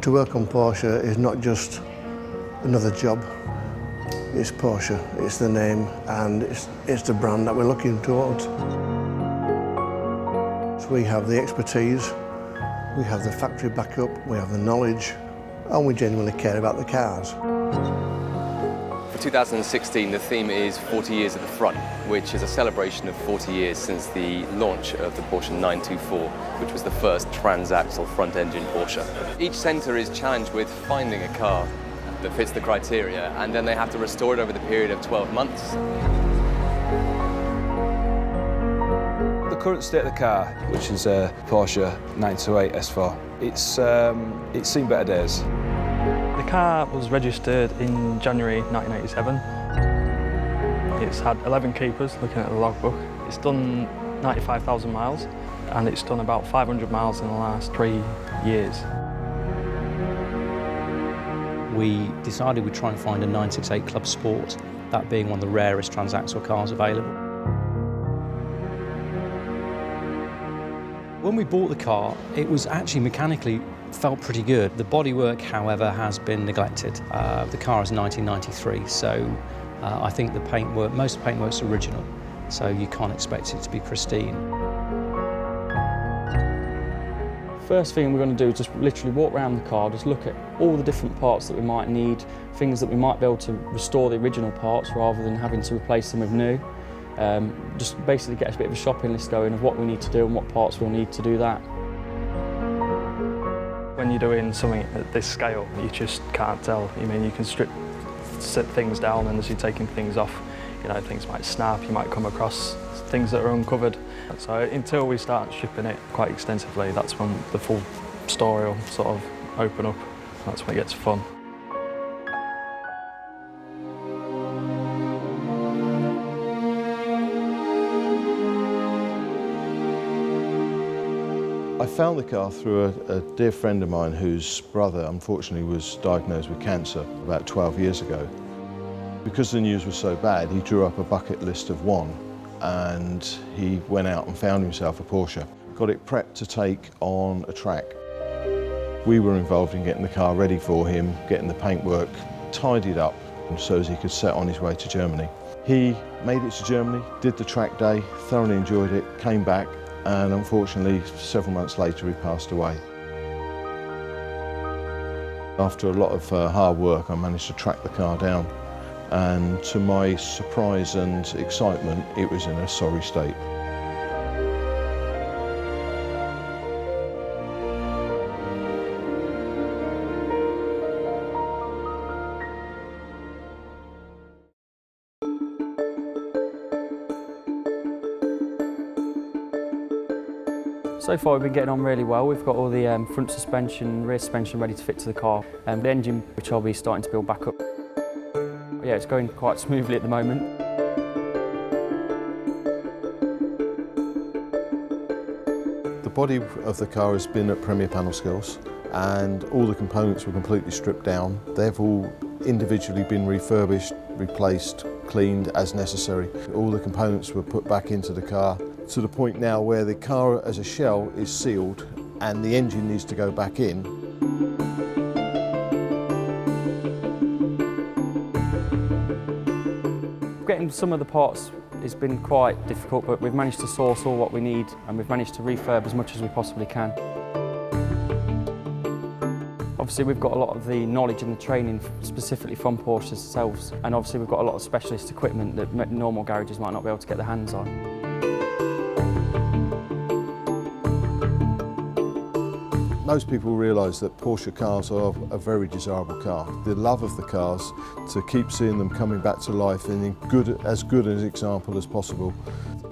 To work on Porsche is not just another job. It's Porsche, it's the name, and it's the brand that we're looking towards. So we have the expertise, we have the factory backup, we have the knowledge, and we genuinely care about the cars. For 2016, the theme is 40 years at the front, which is a celebration of 40 years since the launch of the Porsche 924, which was the first transaxle front-engine Porsche. Each centre is challenged with finding a car that fits the criteria, and then they have to restore it over the period of 12 months. The current state of the car, which is a Porsche 928 S4, it's seen better days. The car was registered in January 1987. It's had 11 keepers, looking at the logbook. It's done 95,000 miles, and it's done about 500 miles in the last 3 years. We decided we'd try and find a 968 Club Sport, that being one of the rarest transaxle cars available. When we bought the car, it was actually mechanically felt pretty good. The bodywork, however, has been neglected. The car is 1993, so I think the paintwork, most of the paintwork's original, so you can't expect it to be pristine. First thing we're going to do is just literally walk around the car, just look at all the different parts that we might need, things that we might be able to restore the original parts rather than having to replace them with new. Just basically get a bit of a shopping list going of what we need to do and what parts we'll need to do that. When you're doing something at this scale, you just can't tell. I mean, you can set things down, and as you're taking things off, you know, things might snap, you might come across things that are uncovered. So until we start shipping it quite extensively, that's when the full story will sort of open up. That's when it gets fun. I found the car through a dear friend of mine whose brother unfortunately was diagnosed with cancer about 12 years ago. Because the news was so bad, he drew up a bucket list of one, and he went out and found himself a Porsche. Got it prepped to take on a track. We were involved in getting the car ready for him, getting the paintwork tidied up so as he could set on his way to Germany. He made it to Germany, did the track day, thoroughly enjoyed it, came back, and unfortunately several months later he passed away. After a lot of hard work, I managed to track the car down, and to my surprise and excitement, it was in a sorry state. So far we've been getting on really well. We've got all the front suspension, rear suspension ready to fit to the car, and the engine, which I'll be starting to build back up. Yeah, it's going quite smoothly at the moment. The body of the car has been at Premier Panel Skills, and all the components were completely stripped down. They've all individually been refurbished, replaced, cleaned as necessary. All the components were put back into the car to the point now where the car as a shell is sealed and the engine needs to go back in. Getting some of the parts has been quite difficult, but we've managed to source all what we need, and we've managed to refurb as much as we possibly can. Obviously we've got a lot of the knowledge and the training specifically from Porsche themselves, and obviously we've got a lot of specialist equipment that normal garages might not be able to get their hands on. Most people realise that Porsche cars are a very desirable car. The love of the cars, to keep seeing them coming back to life in as good an example as possible,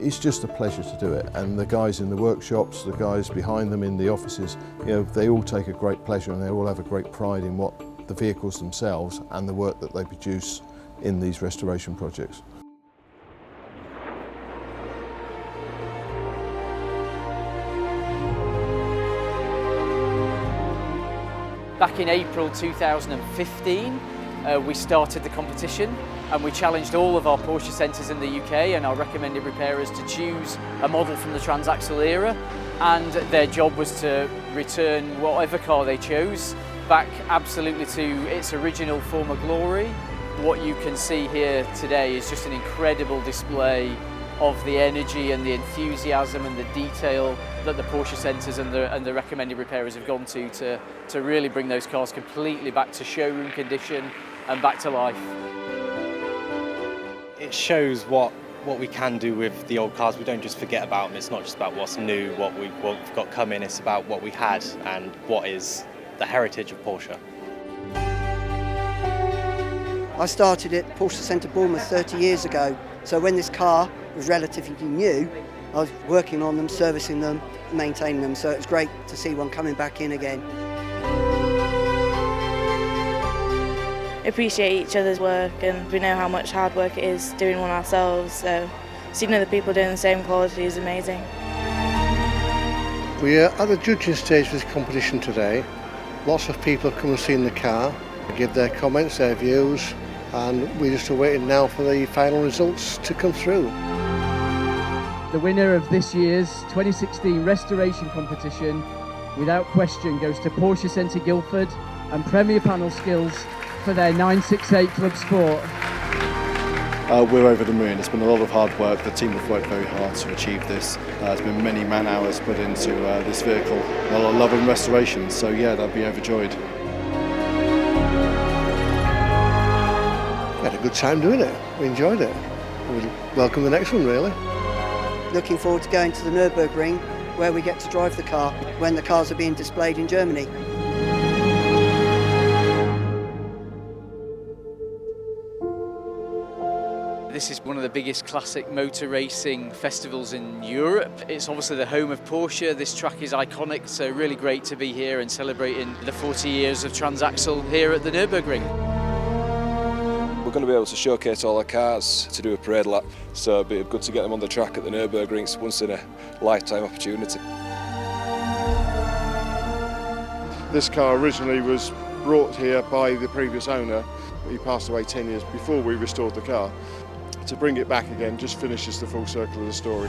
it's just a pleasure to do it. And the guys in the workshops, the guys behind them in the offices, you know, they all take a great pleasure and they all have a great pride in what the vehicles themselves and the work that they produce in these restoration projects. Back in April 2015, we started the competition, and we challenged all of our Porsche centres in the UK and our recommended repairers to choose a model from the transaxle era, and their job was to return whatever car they chose back absolutely to its original former glory. What you can see here today is just an incredible display of the energy and the enthusiasm and the detail that the Porsche centres and the recommended repairers have gone to really bring those cars completely back to showroom condition and back to life. It shows what we can do with the old cars. We don't just forget about them. It's not just about what's new, what we've got coming. It's about what we had and what is the heritage of Porsche. I started at Porsche Centre Bournemouth 30 years ago, so when this car was relatively new, I was working on them, servicing them, maintaining them, so it was great to see one coming back in again. Appreciate each other's work, and we know how much hard work it is doing one ourselves, so seeing other people doing the same quality is amazing. We are at the judging stage for this competition today. Lots of people have come and seen the car, give their comments, their views, and we're just waiting now for the final results to come through. The winner of this year's 2016 restoration competition, without question, goes to Porsche Centre Guildford and Premier Panel Skills for their 968 Club Sport. We're over the moon. It's been a lot of hard work. The team have worked very hard to achieve this. There's been many man hours put into this vehicle. A lot of love and restoration, so yeah, they'll be overjoyed. We had a good time doing it. We enjoyed it. We welcome the next one, really. Looking forward to going to the Nürburgring, where we get to drive the car when the cars are being displayed in Germany. This is one of the biggest classic motor racing festivals in Europe. It's obviously the home of Porsche. This track is iconic, so really great to be here and celebrating the 40 years of transaxle here at the Nürburgring. We're going to be able to showcase all our cars to do a parade lap, so it'd be good to get them on the track at the Nürburgring. It's once in a lifetime opportunity. This car originally was brought here by the previous owner. He passed away 10 years before we restored the car. To bring it back again just finishes the full circle of the story.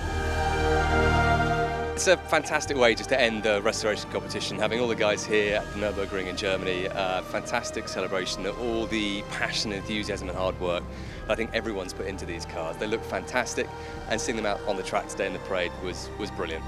It's a fantastic way just to end the restoration competition, having all the guys here at the Nürburgring in Germany. Fantastic celebration of all the passion, enthusiasm and hard work I think everyone's put into these cars. They look fantastic, and seeing them out on the track today in the parade was brilliant.